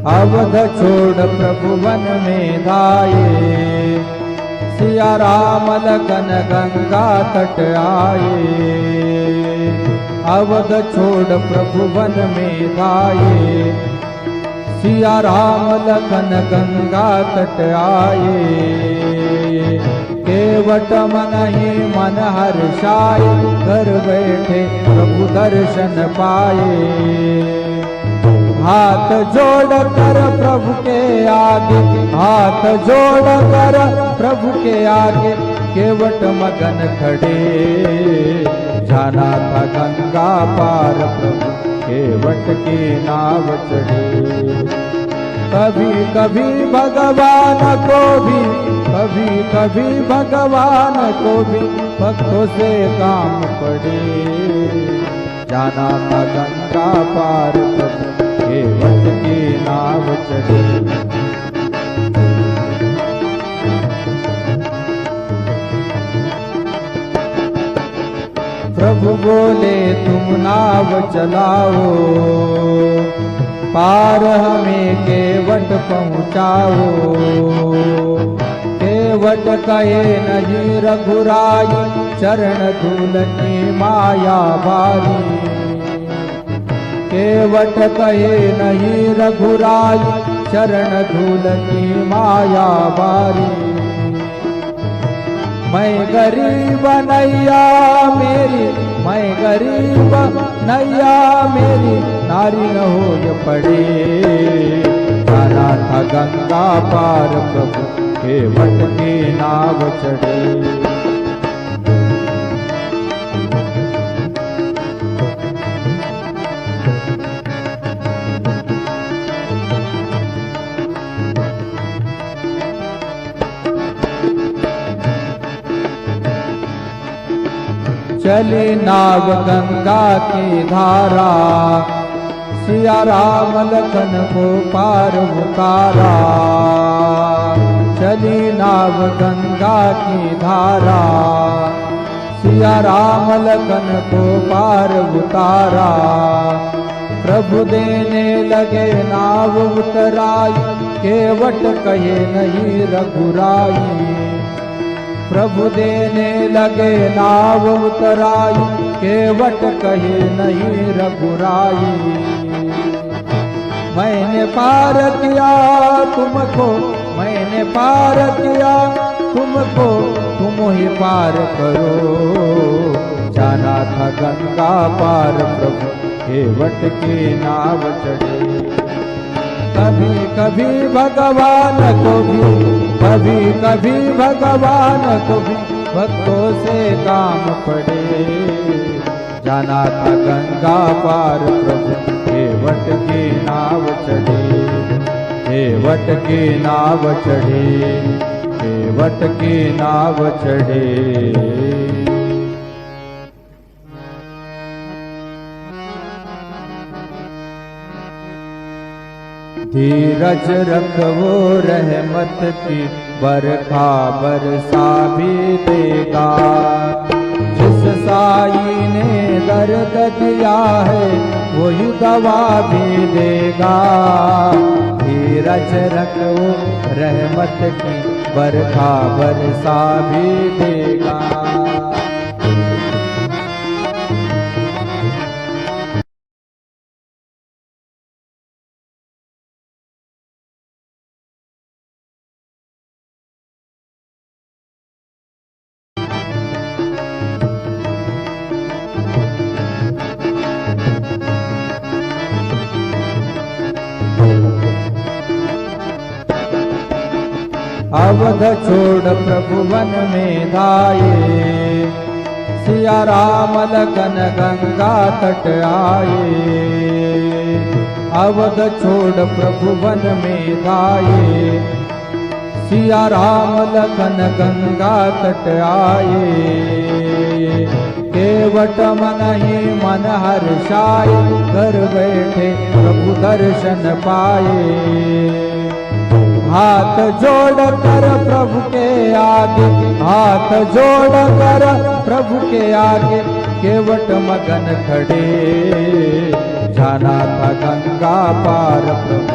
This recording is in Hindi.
अवध छोड़ प्रभु वन में धाये, सिया राम लखन गंगा तट आए। अवध छोड़ प्रभु वन में धाये, सिया राम लखन गंगा तट आए। केवट मन ही मन हर्षाए, घर बैठे प्रभु दर्शन पाए। हाथ जोड़ कर प्रभु के आगे, हाथ जोड़ कर प्रभु के आगे, केवट मगन खड़े। जाना था गंगा पार प्रभु, केवट की नाव चढ़े। कभी कभी भगवान को भी, कभी कभी भगवान को भी भक्तों से काम पड़े। जाना था गंगा पार प्रभु, केवट की नाव चढ़े। प्रभु बोले तुम नाव चलाओ, पार हमें केवट पहुँचाओ। केवट कहे नहीं रघुराई, चरण धूल की माया भारी। केवट कहे नहीं रघुराई, चरण धूल की माया बारी। मैं गरीब नैया मेरी, मैं गरीब नैया मेरी, नारी न हो पड़े। जाना था गंगा पार प्रभु, केवट की नाव चढ़े। चली नाव गंगा की धारा, सिया राम लखन को पार उतारा। चली नाव गंगा की धारा, सिया राम लखन को पार उतारा। प्रभु देने लगे नाव उतराई, केवट कहे नहीं रघुराई। प्रभु देने लगे नाव उतराई, केवट कहे नहीं रघुराई। मैंने पार किया तुमको, मैंने पार किया तुमको, तुम ही पार करो। जाना था गंगा पार प्रभु, केवट की नाव चढ़े। कभी कभी भगवान को भी, कभी कभी भगवान को भी भक्तों से काम पड़े। जाना था गंगा पार प्रभु, केवट की नाव चढ़े। केवट की नाव चढ़े, केवट की नाव चढ़े। धीरज रखो रहमत की, बरखा बरसा भी देगा। जिस साई ने दर्द दिया है, वही दवा भी देगा। धीरज रखो रहमत की, बरखा बरसा भी देगा। अवध छोड़ प्रभु वन में धाये, सिया राम लखन गंगा तट आए। अवध छोड़ प्रभु वन में धाये, सिया राम लखन गंगा तट आए। केवट मन ही मन हर्षाए, घर बैठे प्रभु दर्शन पाए। हाथ जोड़ कर प्रभु के आगे, हाथ जोड़ कर प्रभु के आगे, केवट मगन खड़े। जाना था गंगा पार प्रभु,